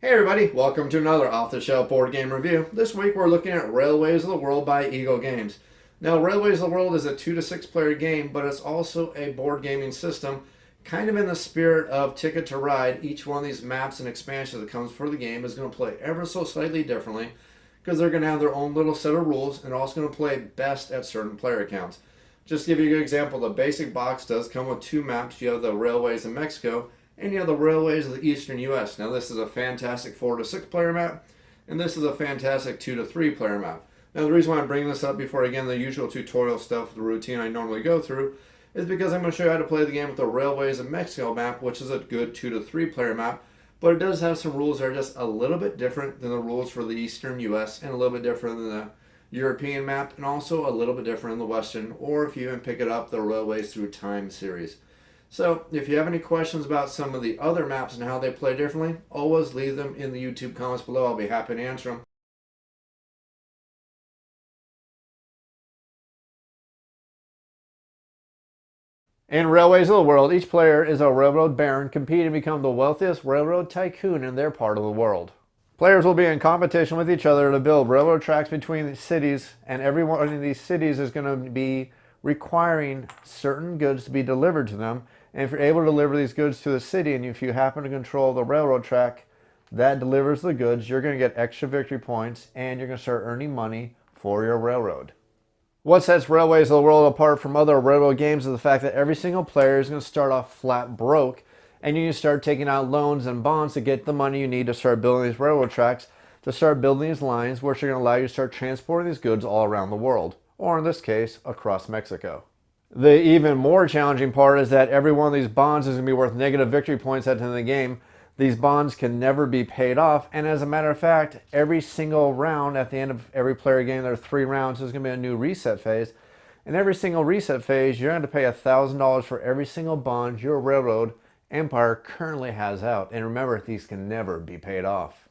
Hey everybody, welcome to another off-the-shelf board game review. This week we're looking at Railways of the World by Eagle Games. Now, Railways of the World is a 2 to 6 player game, but it's also a board gaming system, kind of in the spirit of Ticket to Ride. Each one of these maps and expansions that comes for the game is going to play ever so slightly differently because they're going to have their own little set of rules and also going to play best at certain player counts. Just to give you a good example, the basic box does come with two maps. You have the Railways in Mexico and you have the Railways of the Eastern U.S. Now, this is a fantastic 4 to 6 player map, and this is a fantastic 2 to 3 player map. Now, the reason why I'm bringing this up before, again, the usual tutorial stuff, the routine I normally go through, is because I'm going to show you how to play the game with the Railways of Mexico map, which is a good 2 to 3 player map, but it does have some rules that are just a little bit different than the rules for the Eastern U.S. and a little bit different than the European map, and also a little bit different in the Western, or if you even pick it up, the Railways Through Time series. So, if you have any questions about some of the other maps and how they play differently, always leave them in the YouTube comments below. I'll be happy to answer them. In Railways of the World, each player is a railroad baron competing to become the wealthiest railroad tycoon in their part of the world. Players will be in competition with each other to build railroad tracks between the cities, and every one of these cities is going to be requiring certain goods to be delivered to them. And if you're able to deliver these goods to the city, and if you happen to control the railroad track that delivers the goods, you're going to get extra victory points, and you're going to start earning money for your railroad. What sets Railways of the World apart from other railroad games is the fact that every single player is going to start off flat broke, and you can start taking out loans and bonds to get the money you need to start building these railroad tracks, to start building these lines, which are going to allow you to start transporting these goods all around the world, or in this case, across Mexico. The even more challenging part is that every one of these bonds is going to be worth negative victory points at the end of the game. These bonds can never be paid off, and as a matter of fact, every single round at the end of every player game, there are 3 rounds, there's going to be a new reset phase. And every single reset phase, you're going to pay $1,000 for every single bond your railroad empire currently has out. And remember, these can never be paid off.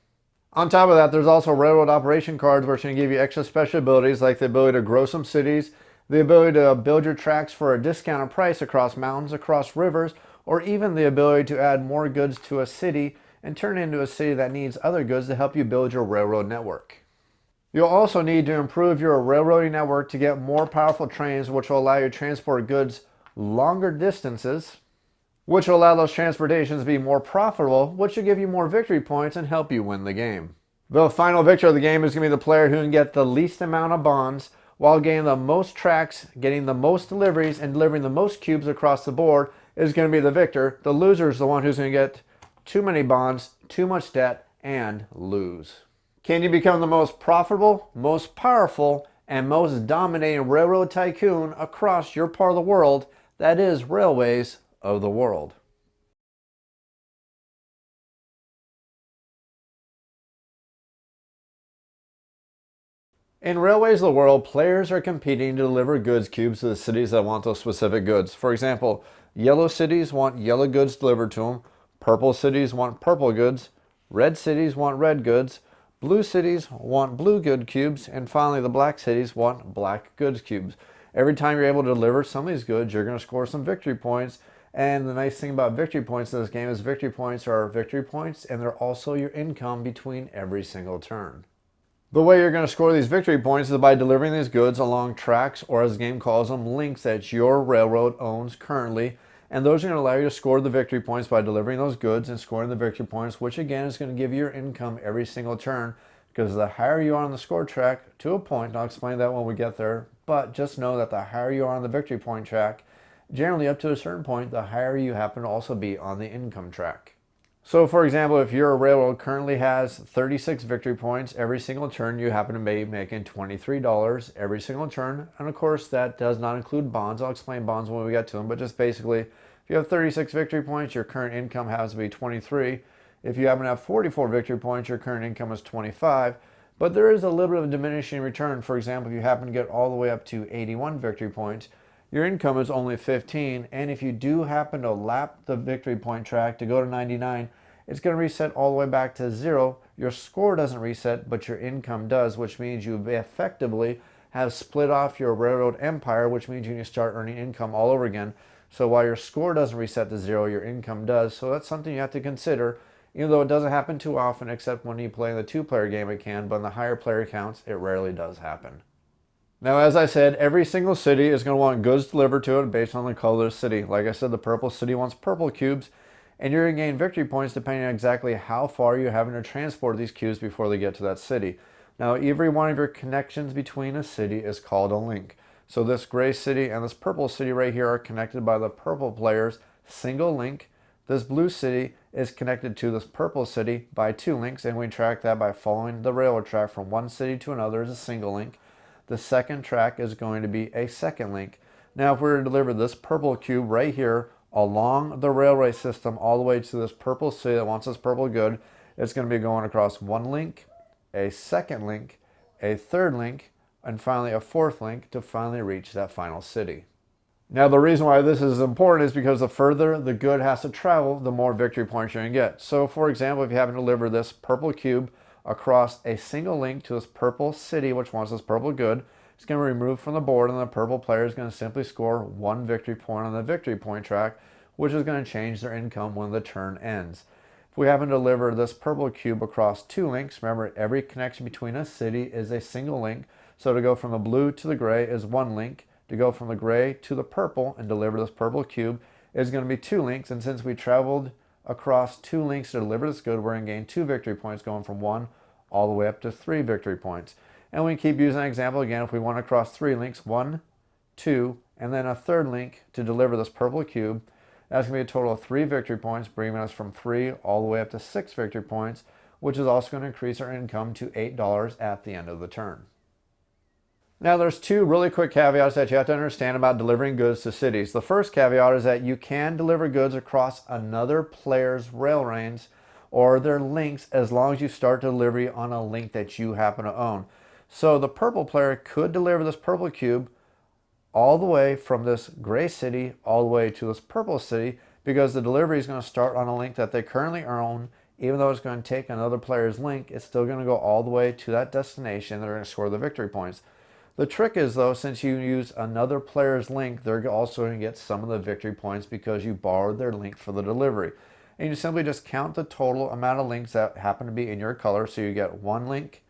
On top of that, there's also railroad operation cards, which can give you extra special abilities like the ability to grow some cities, the ability to build your tracks for a discounted price across mountains, across rivers, or even the ability to add more goods to a city and turn it into a city that needs other goods to help you build your railroad network. You'll also need to improve your railroading network to get more powerful trains, which will allow you to transport goods longer distances, which will allow those transportations to be more profitable, which will give you more victory points and help you win the game. The final victor of the game is going to be the player who can get the least amount of bonds while getting the most tracks, getting the most deliveries, and delivering the most cubes across the board is going to be the victor. The loser is the one who's going to get too many bonds, too much debt, and lose. Can you become the most profitable, most powerful, and most dominating railroad tycoon across your part of the world? That is Railways of the World. In Railways of the World, players are competing to deliver goods cubes to the cities that want those specific goods. For example, yellow cities want yellow goods delivered to them, purple cities want purple goods, red cities want red goods, blue cities want blue good cubes, and finally the black cities want black goods cubes. Every time you're able to deliver some of these goods, you're going to score some victory points. And the nice thing about victory points in this game is victory points are victory points, and they're also your income between every single turn. The way you're going to score these victory points is by delivering these goods along tracks, or as the game calls them, links that your railroad owns currently. And those are going to allow you to score the victory points by delivering those goods and scoring the victory points, which again is going to give you your income every single turn. Because the higher you are on the score track, to a point, and I'll explain that when we get there, but just know that the higher you are on the victory point track, generally up to a certain point, the higher you happen to also be on the income track. So for example, if your railroad currently has 36 victory points every single turn, you happen to be making $23 every single turn. And of course, that does not include bonds. I'll explain bonds when we get to them, but just basically, if you have 36 victory points, your current income has to be 23. If you happen to have 44 victory points, your current income is 25. But there is a little bit of diminishing return. For example, if you happen to get all the way up to 81 victory points, your income is only 15, and if you do happen to lap the victory point track to go to 99, it's going to reset all the way back to 0. Your score doesn't reset, but your income does, which means you effectively have split off your railroad empire, which means you can start earning income all over again. So while your score doesn't reset to 0, your income does. So that's something you have to consider even though it doesn't happen too often except when you play in the two-player game it can, but in the higher player counts it rarely does happen. Now, as I said, every single city is going to want goods delivered to it based on the color of the city. Like I said, the purple city wants purple cubes, and you're going to gain victory points depending on exactly how far you're having to transport these cubes before they get to that city. Now, every one of your connections between a city is called a link. So this gray city and this purple city right here are connected by the purple player's single link. This blue city is connected to this purple city by 2 links, and we track that by following the railroad track from one city to another as a single link. The second track is going to be a second link. Now, if we were to deliver this purple cube right here along the railway system all the way to this purple city that wants this purple good, it's going to be going across one link, a second link, a third link, and finally a fourth link to finally reach that final city. Now, the reason why this is important is because the further the good has to travel, the more victory points you're going to get. So, for example, if you happen to deliver this purple cube across a single link to this purple city, which wants this purple good, it's going to be removed from the board, and the purple player is going to simply score 1 victory point on the victory point track, which is going to change their income when the turn ends. If we happen to deliver this purple cube across 2 links, remember every connection between a city is a single link, so to go from the blue to the gray is 1 link. To go from the gray to the purple and deliver this purple cube is going to be 2 links, and since we traveled across 2 links to deliver this good, we're going to gain 2 victory points, going from 1 all the way up to 3 victory points. And we keep using that example again. If we want to cross 3 links, 1, 2, and then a third link to deliver this purple cube, that's going to be a total of 3 victory points, bringing us from 3 all the way up to 6 victory points, which is also going to increase our income to $8 at the end of the turn. Now, there's 2 really quick caveats that you have to understand about delivering goods to cities. The first caveat is that you can deliver goods across another player's rail lanes or their links as long as you start delivery on a link that you happen to own. So the purple player could deliver this purple cube all the way from this gray city all the way to this purple city, because the delivery is going to start on a link that they currently own. Even though it's going to take another player's link, it's still going to go all the way to that destination. They're going to score the victory points. The trick is, though, since you use another player's link, they're also going to get some of the victory points because you borrowed their link for the delivery. And you simply just count the total amount of links that happen to be in your color. So you get 1 link,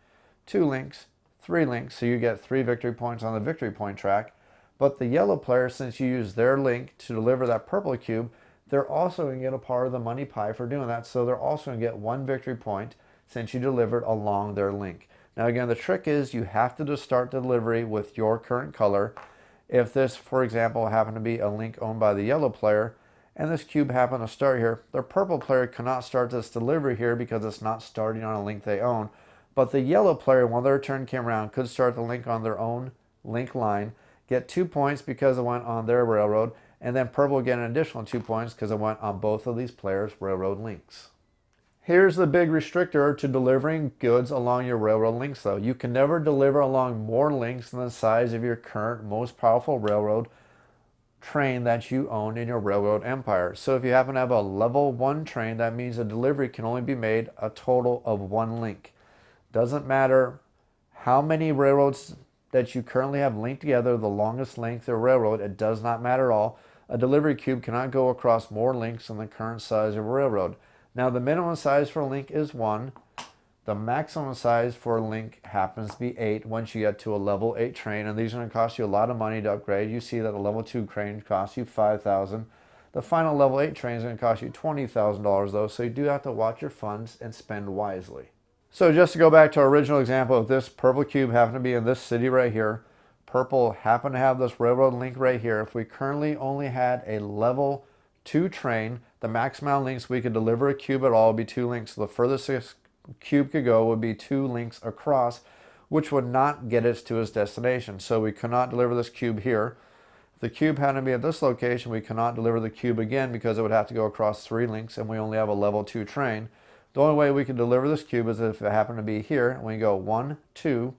2 links, 3 links. So you get 3 victory points on the victory point track. But the yellow player, since you use their link to deliver that purple cube, they're also going to get a part of the money pie for doing that. So they're also going to get 1 victory point since you delivered along their link. Now again, the trick is you have to just start delivery with your current color. If this, for example, happened to be a link owned by the yellow player, and this cube happened to start here, the purple player cannot start this delivery here because it's not starting on a link they own. But the yellow player, when their turn came around, could start the link on their own link line, get 2 points because it went on their railroad, and then purple get an additional 2 points because it went on both of these players' railroad links. Here's the big restrictor to delivering goods along your railroad links, though. You can never deliver along more links than the size of your current most powerful railroad train that you own in your railroad empire. So if you happen to have a level 1 train, that means a delivery can only be made a total of 1 link. Doesn't matter how many railroads that you currently have linked together, the longest length of railroad, it does not matter at all. A delivery cube cannot go across more links than the current size of a railroad. Now, the minimum size for a link is 1. The maximum size for a link happens to be 8 once you get to a level 8 train, and these are going to cost you a lot of money to upgrade. You see that a level 2 train costs you $5,000. The final level 8 train is going to cost you $20,000 though, so you do have to watch your funds and spend wisely. So just to go back to our original example, if this purple cube happened to be in this city right here, purple happened to have this railroad link right here, if we currently only had a level 2 train, the max amount of links we could deliver a cube at all would be 2 links. So the furthest this cube could go would be 2 links across, which would not get us to its destination. So we could not deliver this cube here. If the cube had to be at this location, we cannot deliver the cube again because it would have to go across 3 links, and we only have a level 2 train. The only way we could deliver this cube is if it happened to be here, and we go 1, 2,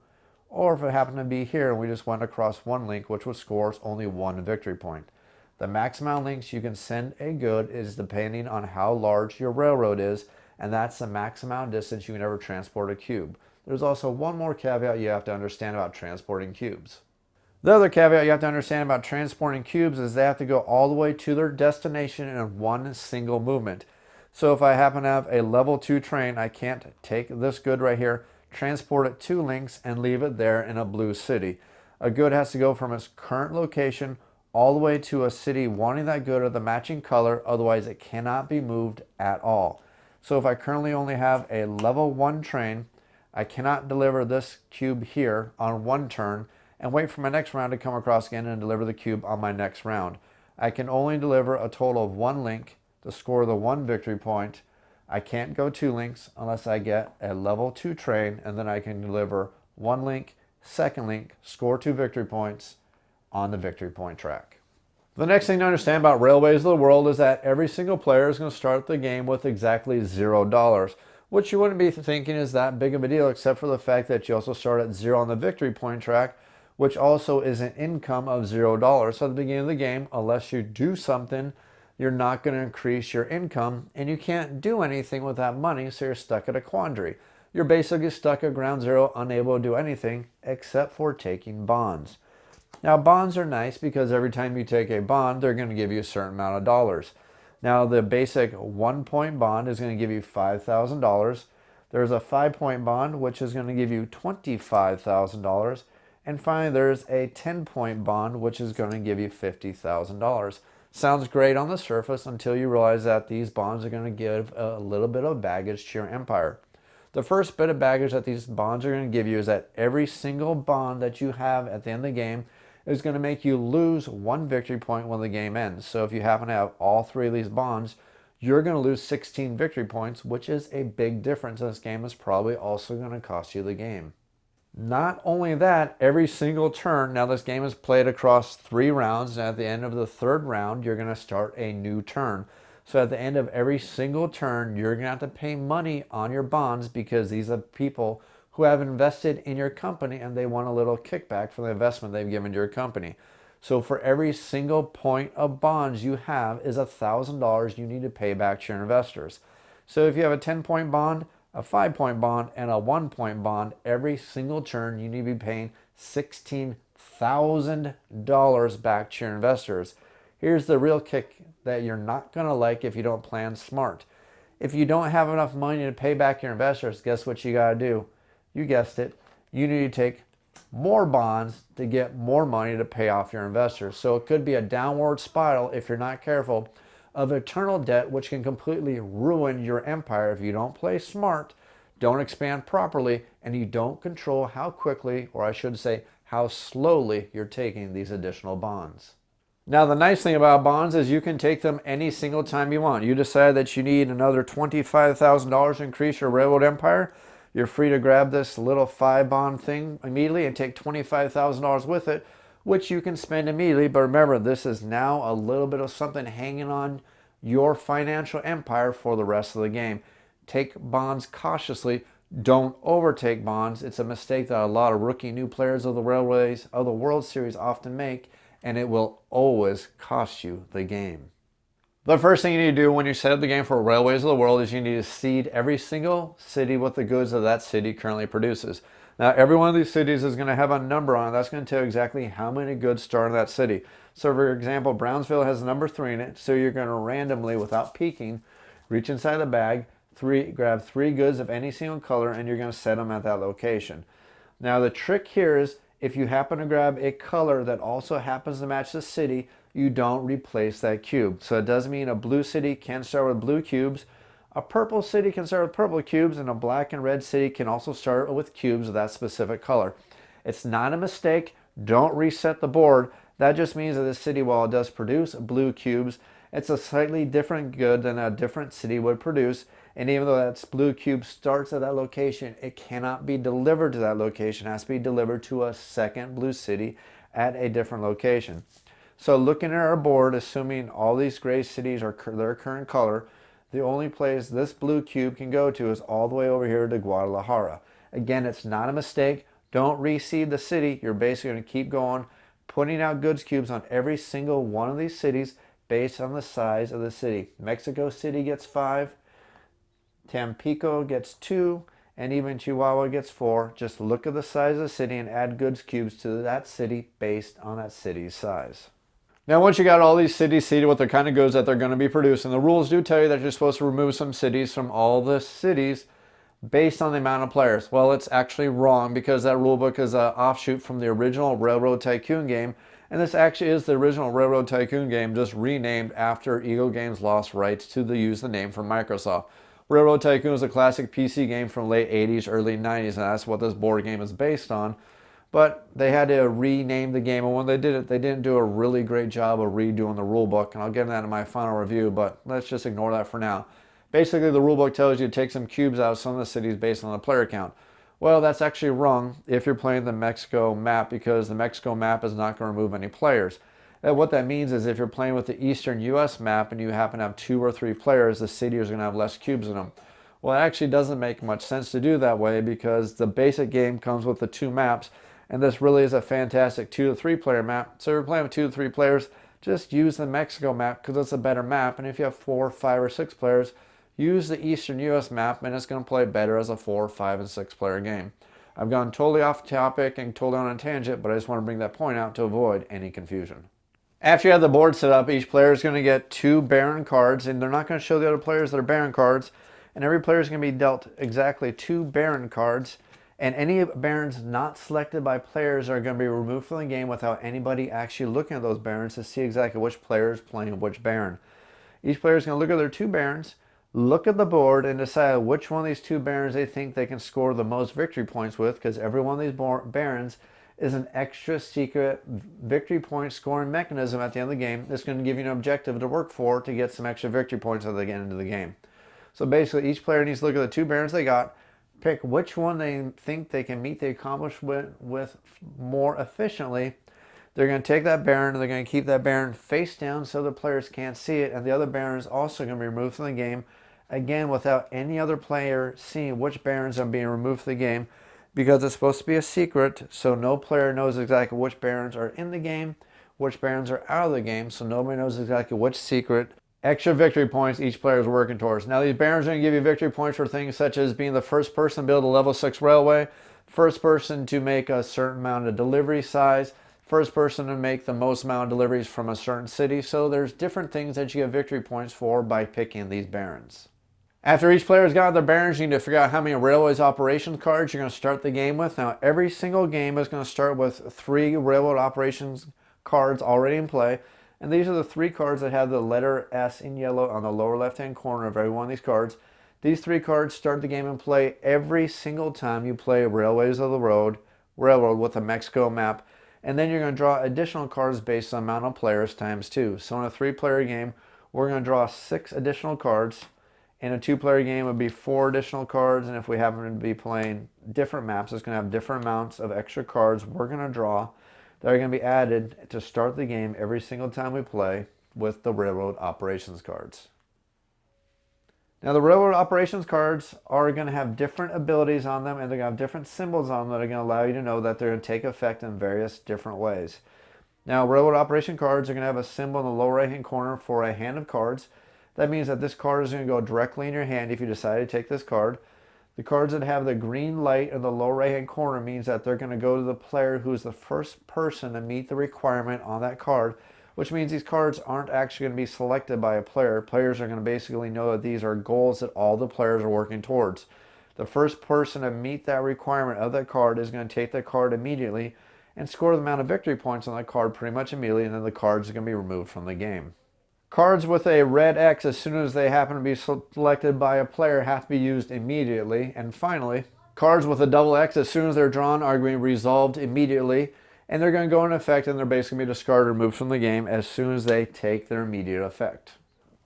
or if it happened to be here and we just went across 1 link, which would score us only 1 victory point. The max amount of links you can send a good is depending on how large your railroad is, and that's the max amount of distance you can ever transport a cube. There's also one more caveat you have to understand about transporting cubes. The other caveat you have to understand about transporting cubes is they have to go all the way to their destination in one single movement. So if I happen to have a level 2 train, I can't take this good right here, transport it 2 links, and leave it there in a blue city. A good has to go from its current location all the way to a city wanting that good of the matching color, otherwise it cannot be moved at all. So if I currently only have a level 1 train, I cannot deliver this cube here on one turn and wait for my next round to come across again and deliver the cube on my next round. I can only deliver a total of 1 link to score the 1 victory point. I can't go 2 links unless I get a level 2 train, and then I can deliver 1 link, second link, score 2 victory points on the victory point track. The next thing to understand about Railways of the World is that every single player is going to start the game with exactly $0, which you wouldn't be thinking is that big of a deal, except for the fact that you also start at 0 on the victory point track, which also is an income of $0. So at the beginning of the game, unless you do something, you're not going to increase your income, and you can't do anything with that money, so you're stuck at a quandary. You're basically stuck at ground zero, unable to do anything except for taking bonds. Now, bonds are nice because every time you take a bond, they're going to give you a certain amount of dollars. Now, the basic 1-point bond is going to give you $5,000. There's a 5-point bond, which is going to give you $25,000. And finally, there's a 10-point bond, which is going to give you $50,000. Sounds great on the surface until you realize that these bonds are going to give a little bit of baggage to your empire. The first bit of baggage that these bonds are going to give you is that every single bond that you have at the end of the game is going to make you lose 1 victory point when the game ends. So if you happen to have all 3 of these bonds, you're going to lose 16 victory points, which is a big difference. This game is probably also going to cost you the game. Not only that, every single turn, now this game is played across 3 rounds, and at the end of the 3rd round, you're going to start a new turn. So at the end of every single turn, you're going to have to pay money on your bonds because these are people who have invested in your company and they want a little kickback for the investment they've given to your company. So for every single point of bonds you have is $1,000 you need to pay back to your investors. So if you have a 10-point bond, a 5-point bond, and a 1-point bond, every single turn you need to be paying $16,000 back to your investors. Here's the real kick that you're not going to like if you don't plan smart. If you don't have enough money to pay back your investors, guess what you got to do? You guessed it. You need to take more bonds to get more money to pay off your investors. So it could be a downward spiral, if you're not careful, of eternal debt, which can completely ruin your empire if you don't play smart, don't expand properly, and you don't control how quickly, or I should say, how slowly you're taking these additional bonds. Now, the nice thing about bonds is you can take them any single time you want. You decide that you need another $25,000 to increase your railroad empire. You're free to grab this little 5-bond thing immediately and take $25,000 with it, which you can spend immediately. But remember, this is now a little bit of something hanging on your financial empire for the rest of the game. Take bonds cautiously. Don't overtake bonds. It's a mistake that a lot of rookie new players of the Railways of the World Series often make, and it will always cost you the game. The first thing you need to do when you set up the game for Railways of the World is you need to seed every single city with the goods that that city currently produces. Now, every one of these cities is going to have a number on it. That's going to tell you exactly how many goods start in that city. So, for example, Brownsville has number 3 in it. So you're going to randomly, without peeking, reach inside the bag, grab 3 goods of any single color, and you're going to set them at that location. Now, the trick here is if you happen to grab a color that also happens to match the city, you don't replace that cube. So it does mean a blue city can start with blue cubes, a purple city can start with purple cubes, and a black and red city can also start with cubes of that specific color. It's not a mistake. Don't reset the board. That just means that the city, while it does produce blue cubes, it's a slightly different good than a different city would produce. And even though that blue cube starts at that location, it cannot be delivered to that location. It has to be delivered to a second blue city at a different location. So looking at our board, assuming all these gray cities are their current color, the only place this blue cube can go to is all the way over here to Guadalajara. Again, it's not a mistake. Don't reseed the city. You're basically going to keep going, putting out goods cubes on every single one of these cities based on the size of the city. Mexico City gets 5, Tampico gets 2, and even Chihuahua gets 4. Just look at the size of the city and add goods cubes to that city based on that city's size. Now, once you got all these cities seeded with the kind of goods that they're going to be producing, the rules do tell you that you're supposed to remove some cities from all the cities based on the amount of players. Well, it's actually wrong because that rulebook is an offshoot from the original Railroad Tycoon game, and this actually is the original Railroad Tycoon game, just renamed after Eagle Games lost rights to use the name from Microsoft. Railroad Tycoon is a classic PC game from late 80s, early 90s, and that's what this board game is based on. But they had to rename the game, and when they did it, they didn't do a really great job of redoing the rule book, and I'll get into that in my final review, but let's just ignore that for now. Basically, the rule book tells you to take some cubes out of some of the cities based on the player count. Well, that's actually wrong if you're playing the Mexico map, because the Mexico map is not going to remove any players. And what that means is if you're playing with the Eastern U.S. map and you happen to have 2 or 3 players, the city is going to have less cubes in them. Well, it actually doesn't make much sense to do that way because the basic game comes with the 2 maps, and this really is a fantastic 2 to 3 player map. So if you're playing with 2 to 3 players, just use the Mexico map because it's a better map. And if you have 4, 5, or 6 players, use the Eastern U.S. map, and it's going to play better as a 4, 5, and 6 player game. I've gone totally off topic and totally on a tangent, but I just want to bring that point out to avoid any confusion. After you have the board set up, each player is going to get 2 Baron cards, and they're not going to show the other players that are Baron cards, and every player is going to be dealt exactly 2 Baron cards, and any Barons not selected by players are going to be removed from the game without anybody actually looking at those Barons to see exactly which player is playing which Baron. Each player is going to look at their 2 Barons, look at the board, and decide which one of these 2 Barons they think they can score the most victory points with, because every one of these Barons is an extra secret victory point scoring mechanism at the end of the game that's going to give you an objective to work for to get some extra victory points at the end of the game. So basically, each player needs to look at the 2 Barons they got, pick which one they think they can meet the accomplishment with more efficiently. They're going to take that Baron, and they're going to keep that Baron face down so the players can't see it, and the other Baron is also going to be removed from the game, again without any other player seeing which Barons are being removed from the game, because it's supposed to be a secret, so no player knows exactly which Barons are in the game, which Barons are out of the game, so nobody knows exactly which secret extra victory points each player is working towards. Now, these Barons are going to give you victory points for things such as being the first person to build a level 6 railway, first person to make a certain amount of delivery size, first person to make the most amount of deliveries from a certain city. So there's different things that you get victory points for by picking these Barons. After each player has got their Barons, you need to figure out how many Railways Operations cards you're going to start the game with. Now, every single game is going to start with 3 Railroad Operations cards already in play. And these are the 3 cards that have the letter S in yellow on the lower left-hand corner of every one of these cards. These 3 cards start the game and play every single time you play Railways of the Railroad with a Mexico map. And then you're going to draw additional cards based on amount of players times 2. So in a 3-player game, we're going to draw 6 additional cards. In a 2-player game, it would be 4 additional cards. And if we happen to be playing different maps, it's going to have different amounts of extra cards we're going to draw that are going to be added to start the game every single time we play with the Railroad Operations cards. Now, the Railroad Operations cards are going to have different abilities on them, and they're going to have different symbols on them that are going to allow you to know that they're going to take effect in various different ways. Now, Railroad Operation cards are going to have a symbol in the lower right-hand corner for a hand of cards. That means that this card is going to go directly in your hand if you decide to take this card. The cards that have the green light in the lower right-hand corner means that they're going to go to the player who's the first person to meet the requirement on that card, which means these cards aren't actually going to be selected by a player. Players are going to basically know that these are goals that all the players are working towards. The first person to meet that requirement of that card is going to take that card immediately and score the amount of victory points on that card pretty much immediately, and then the cards are going to be removed from the game. Cards with a red X as soon as they happen to be selected by a player have to be used immediately. And finally, cards with a double X as soon as they're drawn are going to be resolved immediately, and they're going to go into effect, and they're basically going to be discarded or removed from the game as soon as they take their immediate effect.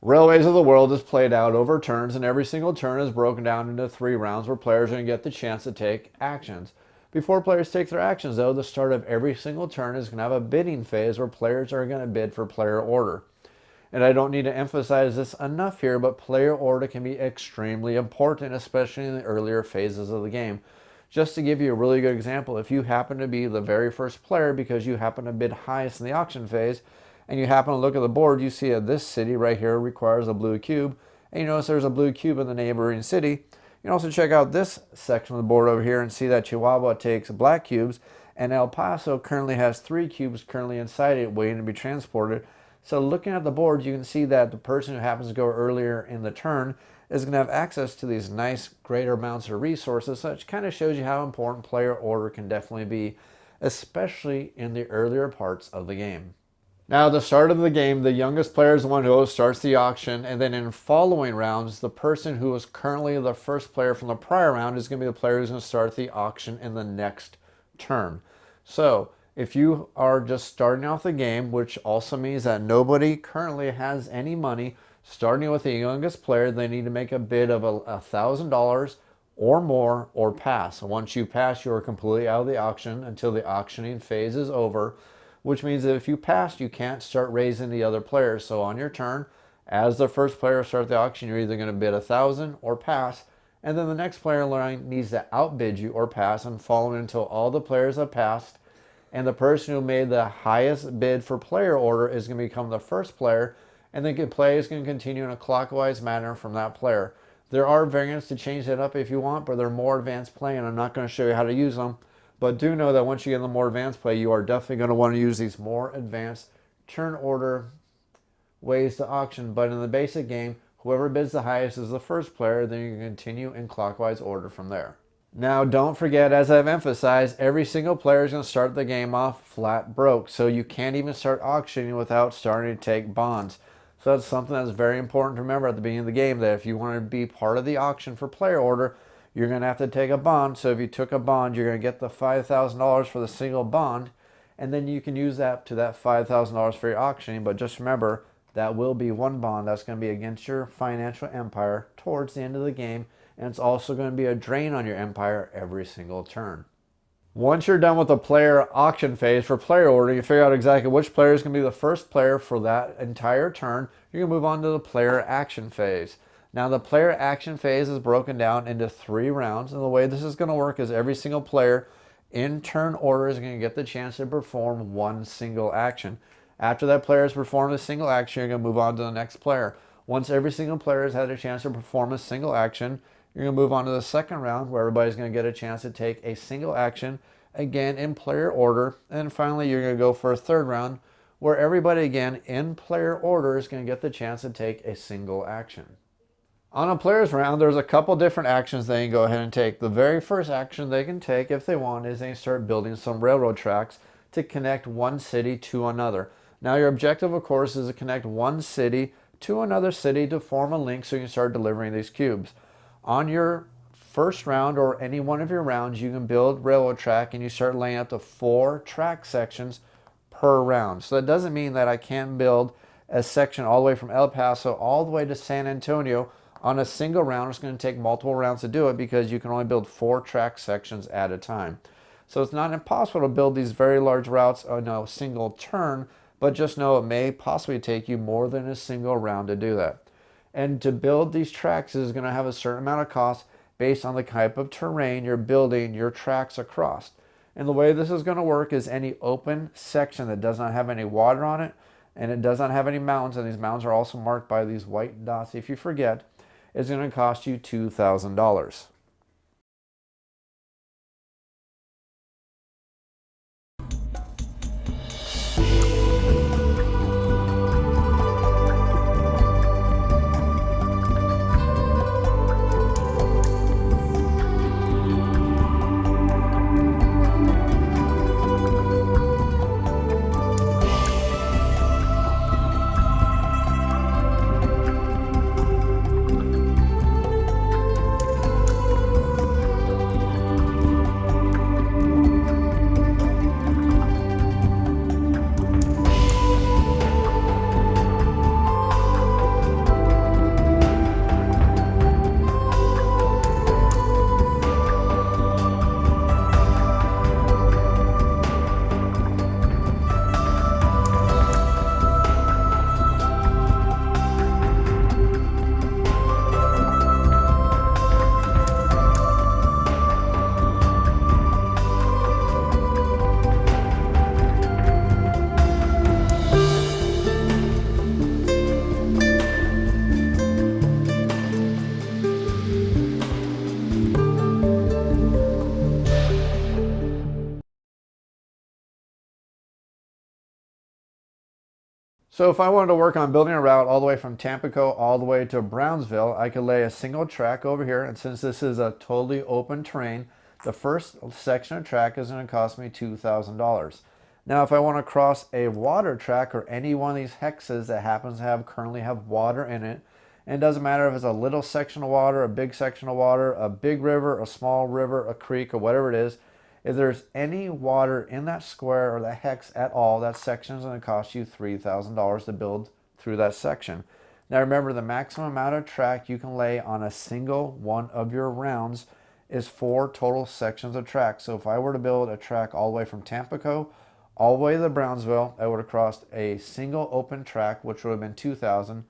Railways of the World is played out over turns, and every single turn is broken down into 3 rounds where players are going to get the chance to take actions. Before players take their actions, though, the start of every single turn is going to have a bidding phase where players are going to bid for player order. And I don't need to emphasize this enough here, but player order can be extremely important, especially in the earlier phases of the game. Just to give you a really good example, if you happen to be the very first player because you happen to bid highest in the auction phase, and you happen to look at the board, you see that this city right here requires a blue cube, and you notice there's a blue cube in the neighboring city. You can also check out this section of the board over here and see that Chihuahua takes black cubes, and El Paso currently has 3 cubes currently inside it waiting to be transported. So looking at the board, you can see that the person who happens to go earlier in the turn is going to have access to these nice greater amounts of resources, so it kind of shows you how important player order can definitely be, especially in the earlier parts of the game. Now, at the start of the game, the youngest player is the one who starts the auction, and then in following rounds, the person who is currently the first player from the prior round is going to be the player who's going to start the auction in the next turn. So, if you are just starting off the game, which also means that nobody currently has any money, starting with the youngest player, they need to make a bid of $1,000 or more or pass. Once you pass, you are completely out of the auction until the auctioning phase is over, which means that if you pass, you can't start raising the other players. So on your turn, as the first player starts the auction, you're either going to bid 1,000 or pass, and then the next player in line needs to outbid you or pass, and following until all the players have passed, and the person who made the highest bid for player order is going to become the first player, and the play is going to continue in a clockwise manner from that player. There are variants to change that up if you want, but they're more advanced play, and I'm not going to show you how to use them. But do know that once you get in the more advanced play, you are definitely going to want to use these more advanced turn order ways to auction. But in the basic game, whoever bids the highest is the first player, then you can continue in clockwise order from there. Now, don't forget, as I've emphasized, every single player is going to start the game off flat broke. So you can't even start auctioning without starting to take bonds. So that's something that's very important to remember at the beginning of the game, that if you want to be part of the auction for player order, you're going to have to take a bond. So if you took a bond, you're going to get the $5,000 for the single bond, and then you can use that to that $5,000 for your auctioning. But just remember, that will be one bond that's going to be against your financial empire towards the end of the game, and it's also going to be a drain on your empire every single turn. Once you're done with the player auction phase for player order, you figure out exactly which player is going to be the first player for that entire turn, you're going to move on to the player action phase. Now, the player action phase is broken down into 3 rounds, and the way this is going to work is every single player in turn order is going to get the chance to perform one single action. After that player has performed a single action, you're going to move on to the next player. Once every single player has had a chance to perform a single action, you're going to move on to the second round, where everybody's going to get a chance to take a single action, again in player order. And finally, you're going to go for a third round, where everybody again in player order is going to get the chance to take a single action. On a player's round, there's a couple different actions they can go ahead and take. The very first action they can take, if they want, is they start building some railroad tracks to connect one city to another. Now, your objective, of course, is to connect one city to another city to form a link so you can start delivering these cubes. On your first round, or any one of your rounds, you can build railroad track, and you start laying out the 4 track sections per round. So that doesn't mean that I can't build a section all the way from El Paso all the way to San Antonio on a single round. It's going to take multiple rounds to do it, because you can only build 4 track sections at a time. So it's not impossible to build these very large routes on a single turn, but just know it may possibly take you more than a single round to do that. And to build these tracks is going to have a certain amount of cost based on the type of terrain you're building your tracks across. And the way this is going to work is any open section that does not have any water on it, and it does not have any mountains, and these mountains are also marked by these white dots if you forget, is going to cost you $2,000. So if I wanted to work on building a route all the way from Tampico all the way to Brownsville, I could lay a single track over here. And since this is a totally open terrain, the first section of track is going to cost me $2,000. Now, if I want to cross a water track or any one of these hexes that happens to currently have water in it, and it doesn't matter if it's a little section of water, a big section of water, a big river, a small river, a creek, or whatever it is, if there's any water in that square or that hex at all, that section is going to cost you $3,000 to build through that section. Now remember, the maximum amount of track you can lay on a single one of your rounds is 4 total sections of track. So if I were to build a track all the way from Tampico all the way to Brownsville, I would have crossed a single open track, which would have been $2,000,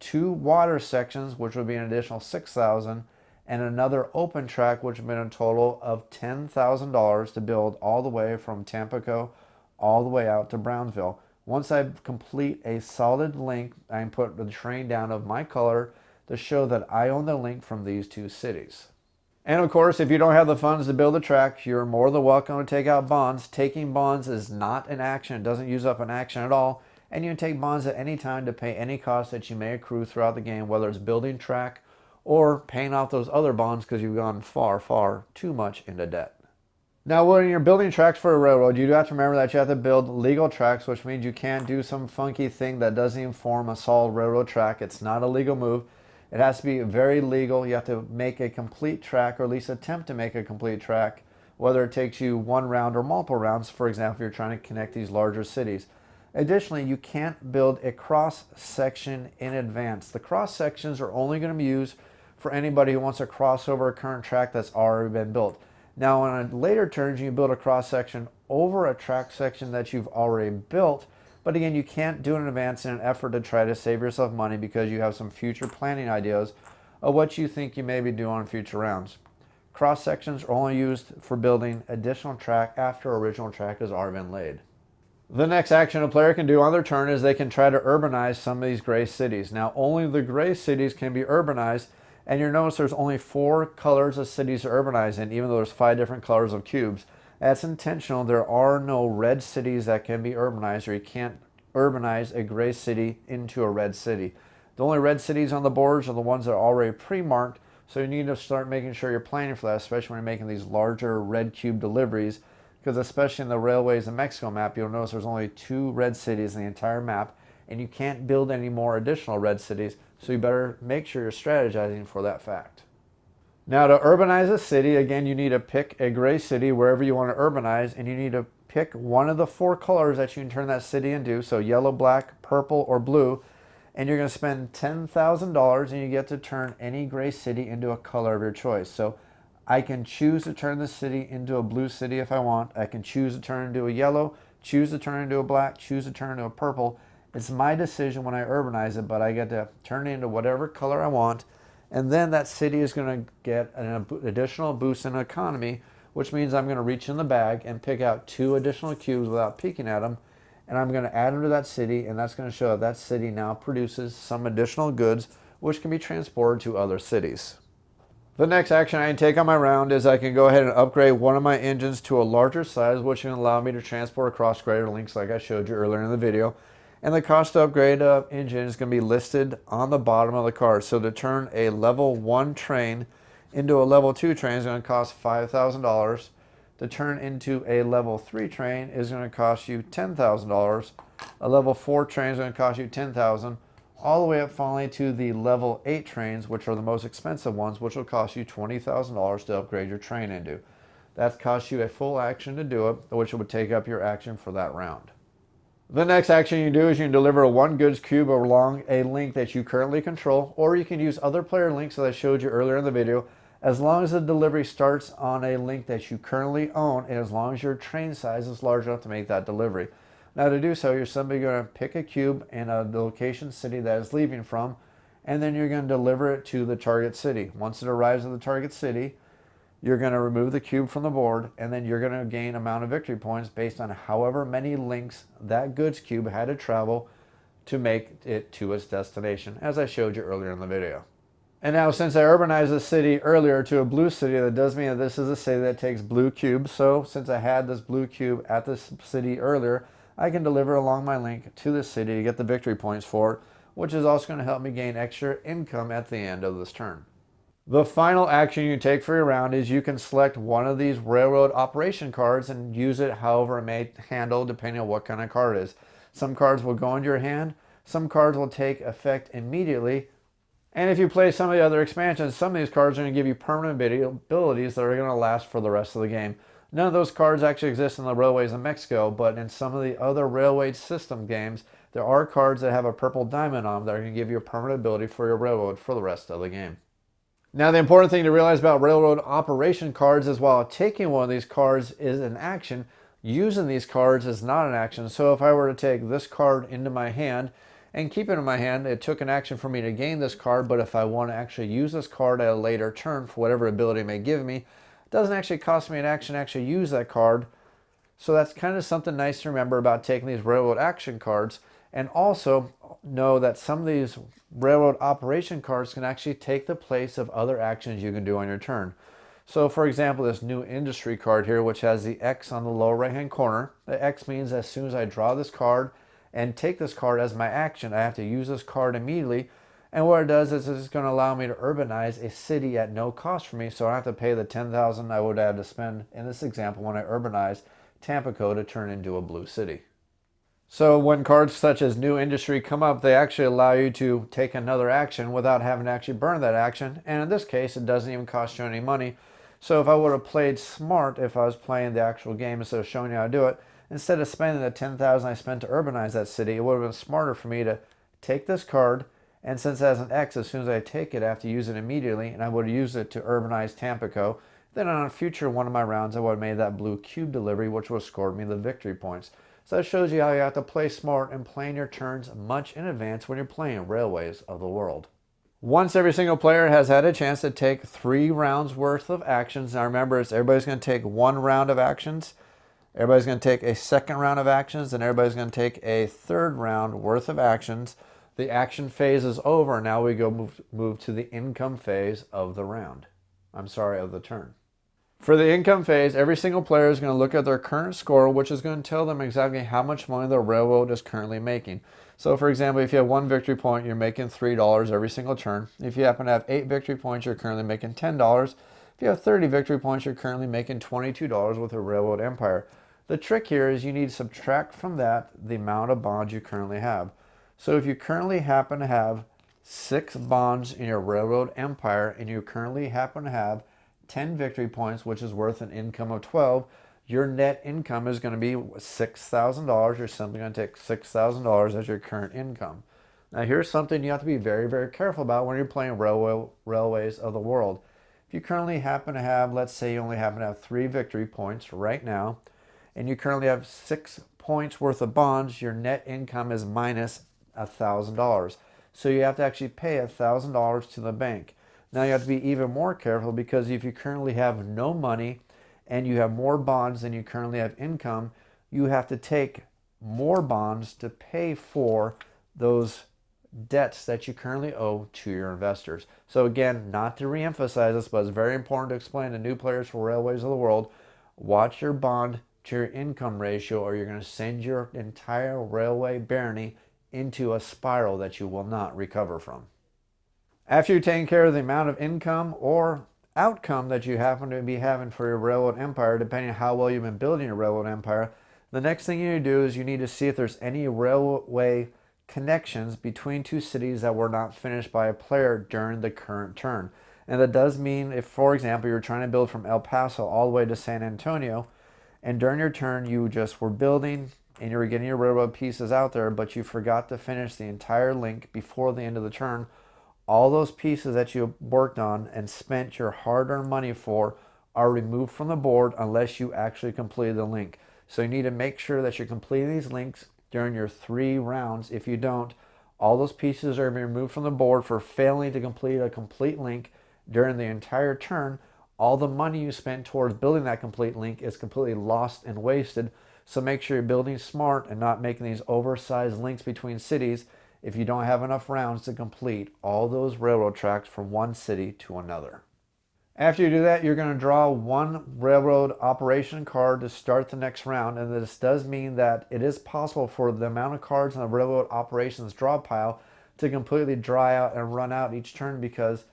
2 water sections, which would be an additional $6,000, and another open track, which would have been a total of $10,000 to build all the way from Tampico all the way out to Brownsville. Once I complete a solid link, I can put the terrain down of my color to show that I own the link from these 2 cities. And of course, if you don't have the funds to build a track, you're more than welcome to take out bonds. Taking bonds is not an action. It doesn't use up an action at all. And you can take bonds at any time to pay any cost that you may accrue throughout the game, whether it's building track or paying off those other bonds because you've gone far, far too much into debt. Now, when you're building tracks for a railroad, you do have to remember that you have to build legal tracks, which means you can't do some funky thing that doesn't even form a solid railroad track. It's not a legal move. It has to be very legal. You have to make a complete track, or at least attempt to make a complete track, whether it takes you 1 round or multiple rounds. For example, if you're trying to connect these larger cities. Additionally, you can't build a cross section in advance. The cross sections are only going to be used for anybody who wants to cross over a current track that's already been built. Now, on later turns, you can build a cross section over a track section that you've already built. But again, you can't do it in advance in an effort to try to save yourself money because you have some future planning ideas of what you think you may be doing on future rounds. Cross sections are only used for building additional track after original track has already been laid. The next action a player can do on their turn is they can try to urbanize some of these gray cities. Now, only the gray cities can be urbanized, and you'll notice there's only 4 colors of cities to urbanize in, even though there's 5 different colors of cubes. That's intentional. There are no red cities that can be urbanized, or you can't urbanize a gray city into a red city. The only red cities on the boards are the ones that are already pre-marked, so you need to start making sure you're planning for that, especially when you're making these larger red cube deliveries, because especially in the Railways of Mexico map, you'll notice there's only 2 red cities in the entire map, and you can't build any more additional red cities, so you better make sure you're strategizing for that fact. Now, to urbanize a city, again, you need to pick a gray city wherever you want to urbanize, and you need to pick one of the 4 colors that you can turn that city into, so yellow, black, purple, or blue, and you're going to spend $10,000, and you get to turn any gray city into a color of your choice. So I can choose to turn the city into a blue city if I want. I can choose to turn it into a yellow, choose to turn it into a black, choose to turn it into a purple. It's my decision when I urbanize it, but I get to turn it into whatever color I want. And then that city is going to get an additional boost in economy, which means I'm going to reach in the bag and pick out 2 additional cubes without peeking at them. And I'm going to add them to that city, and that's going to show that that city now produces some additional goods, which can be transported to other cities. The next action I can take on my round is I can go ahead and upgrade one of my engines to a larger size, which can allow me to transport across greater lengths like I showed you earlier in the video. And the cost to upgrade an engine is going to be listed on the bottom of the card. So to turn a level 1 train into a level 2 train is going to cost $5,000. To turn into a level 3 train is going to cost you $10,000. A level 4 train is going to cost you $10,000. All the way up finally to the level 8 trains, which are the most expensive ones, which will cost you $20,000 to upgrade your train into. That costs you a full action to do it, which would take up your action for that round. The next action you do is you can deliver a 1 goods cube along a link that you currently control, or you can use other player links that I showed you earlier in the video, as long as the delivery starts on a link that you currently own, and as long as your train size is large enough to make that delivery. Now, to do so, you're simply going to pick a cube in a location city that it's leaving from, and then you're going to deliver it to the target city. Once it arrives at the target city, you're going to remove the cube from the board, and then you're going to gain amount of victory points based on however many links that goods cube had to travel to make it to its destination, as I showed you earlier in the video. And now, since I urbanized the city earlier to a blue city, that does mean that this is a city that takes blue cubes. So since I had this blue cube at this city earlier, I can deliver along my link to the city to get the victory points for it, which is also going to help me gain extra income at the end of this turn. The final action you take for your round is you can select one of these railroad operation cards and use it however it may handle depending on what kind of card it is. Some cards will go into your hand, some cards will take effect immediately, and if you play some of the other expansions, some of these cards are going to give you permanent abilities that are going to last for the rest of the game. None of those cards actually exist in the Railways of Mexico, but in some of the other railway system games, there are cards that have a purple diamond on them that are going to give you a permanent ability for your railroad for the rest of the game. Now, the important thing to realize about railroad operation cards is while taking one of these cards is an action, using these cards is not an action. So if I were to take this card into my hand and keep it in my hand, it took an action for me to gain this card, but if I want to actually use this card at a later turn for whatever ability it may give me, it doesn't actually cost me an action to actually use that card. So that's kind of something nice to remember about taking these railroad action cards. And also know that some of these railroad operation cards can actually take the place of other actions you can do on your turn. So for example, this new industry card here, which has the X on the lower right hand corner. The X means as soon as I draw this card and take this card as my action, I have to use this card immediately. And what it does is it's going to allow me to urbanize a city at no cost for me. So I don't have to pay the $10,000 I would have to spend in this example when I urbanize Tampico to turn into a blue city. So when cards such as New Industry come up, they actually allow you to take another action without having to actually burn that action. And in this case, it doesn't even cost you any money. So if I would have played smart, if I was playing the actual game instead of showing you how to do it, instead of spending the $10,000 I spent to urbanize that city, it would have been smarter for me to take this card, and since it has an X, as soon as I take it, I have to use it immediately, and I would have used it to urbanize Tampico. Then on a future one of my rounds, I would have made that blue cube delivery, which would have scored me the victory points. So that shows you how you have to play smart and plan your turns much in advance when you're playing Railways of the World. Once every single player has had a chance to take 3 rounds worth of actions, now remember, everybody's going to take 1 round of actions, everybody's going to take a second round of actions, and everybody's going to take a third round worth of actions. The action phase is over. Now we go move to the income phase of the round. Of the turn. For the income phase, every single player is going to look at their current score, which is going to tell them exactly how much money the railroad is currently making. So for example, if you have 1 victory point, you're making $3 every single turn. If you happen to have 8 victory points, you're currently making $10. If you have 30 victory points, you're currently making $22 with a railroad empire. The trick here is you need to subtract from that the amount of bonds you currently have. So if you currently happen to have 6 bonds in your railroad empire and you currently happen to have 10 victory points, which is worth an income of 12, your net income is going to be $6,000. You're simply going to take $6,000 as your current income. Now here's something you have to be very, very careful about when you're playing Railways of the World. If you currently happen to have, let's say you only happen to have 3 victory points right now, and you currently have 6 points worth of bonds, your net income is minus $1,000. So you have to actually pay $1,000 to the bank. Now you have to be even more careful because if you currently have no money and you have more bonds than you currently have income, you have to take more bonds to pay for those debts that you currently owe to your investors. So again, not to reemphasize this, but it's very important to explain to new players for Railways of the World, watch your bond to your income ratio or you're going to send your entire railway barony into a spiral that you will not recover from. After you've taken care of the amount of income or outcome that you happen to be having for your railroad empire, depending on how well you've been building your railroad empire, the next thing you need to do is you need to see if there's any railway connections between 2 cities that were not finished by a player during the current turn. And that does mean if, for example, you're trying to build from El Paso all the way to San Antonio, and during your turn you just were building and you were getting your railroad pieces out there, but you forgot to finish the entire link before the end of the turn, all those pieces that you worked on and spent your hard-earned money for are removed from the board unless you actually completed the link. So you need to make sure that you're completing these links during your 3 rounds. If you don't, all those pieces are being removed from the board for failing to complete a complete link during the entire turn. All the money you spent towards building that complete link is completely lost and wasted. So make sure you're building smart and not making these oversized links between cities if you don't have enough rounds to complete all those railroad tracks from one city to another. After you do that, you're going to draw one railroad operation card to start the next round, and this does mean that it is possible for the amount of cards in the railroad operations draw pile to completely dry out and run out each turn, because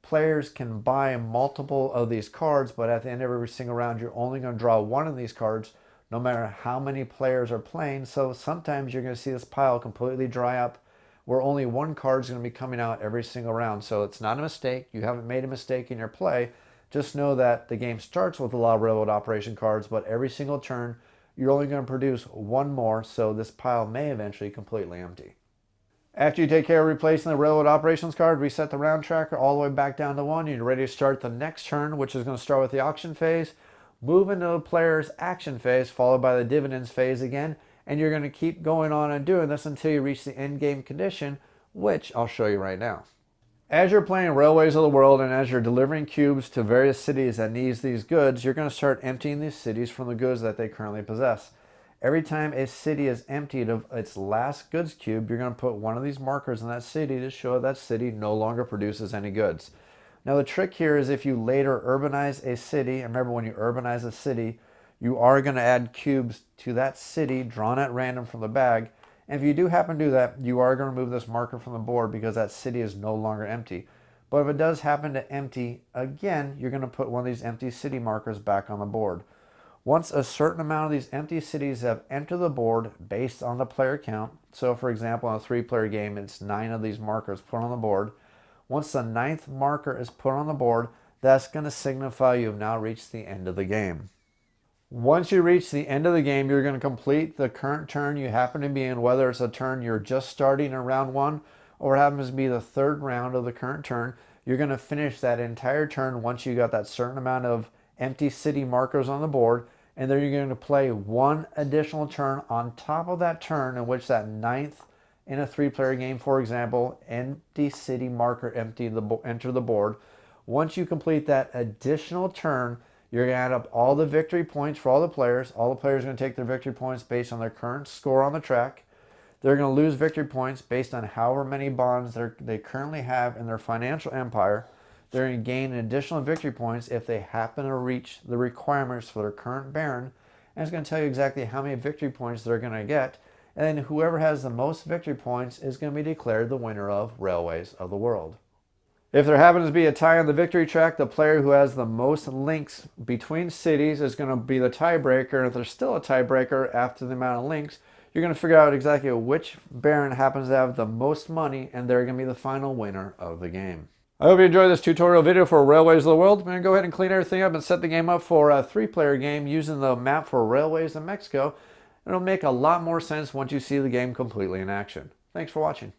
players can buy multiple of these cards, but at the end of every single round, you're only going to draw one of these cards no matter how many players are playing. So sometimes you're going to see this pile completely dry up where only one card is going to be coming out every single round. So it's not a mistake. You haven't made a mistake in your play. Just know that the game starts with a lot of railroad operation cards, but every single turn you're only going to produce one more, so this pile may eventually completely empty. After you take care of replacing the railroad operations card, reset the round tracker all the way back down to 1. You're ready to start the next turn, which is going to start with the auction phase, move into the player's action phase, followed by the dividends phase again, and you're going to keep going on and doing this until you reach the end game condition, which I'll show you right now. As you're playing Railways of the World and as you're delivering cubes to various cities that need these goods, you're going to start emptying these cities from the goods that they currently possess. Every time a city is emptied of its last goods cube, you're going to put one of these markers in that city to show that city no longer produces any goods. Now the trick here is if you later urbanize a city, and remember when you urbanize a city, you are going to add cubes to that city drawn at random from the bag. And if you do happen to do that, you are going to remove this marker from the board because that city is no longer empty. But if it does happen to empty again, you're going to put one of these empty city markers back on the board. Once a certain amount of these empty cities have entered the board based on the player count, so for example, in a 3-player game, it's 9 of these markers put on the board. Once the 9th marker is put on the board, that's going to signify you have now reached the end of the game. Once you reach the end of the game, you're going to complete the current turn you happen to be in, whether it's a turn you're just starting in round 1 or it happens to be the 3rd round of the current turn. You're going to finish that entire turn once you got that certain amount of empty city markers on the board, and then you're going to play one additional turn on top of that turn in which that 9th in a 3-player game, for example, empty city marker enter the board. Once you complete that additional turn, you're going to add up all the victory points for all the players. All the players are going to take their victory points based on their current score on the track. They're going to lose victory points based on however many bonds they currently have in their financial empire. They're going to gain additional victory points if they happen to reach the requirements for their current baron. And it's going to tell you exactly how many victory points they're going to get. And then whoever has the most victory points is going to be declared the winner of Railways of the World. If there happens to be a tie on the victory track, the player who has the most links between cities is going to be the tiebreaker. And if there's still a tiebreaker after the amount of links, you're going to figure out exactly which baron happens to have the most money, and they're going to be the final winner of the game. I hope you enjoyed this tutorial video for Railways of the World. I'm going to go ahead and clean everything up and set the game up for a 3-player game using the map for Railways in Mexico. It'll make a lot more sense once you see the game completely in action. Thanks for watching.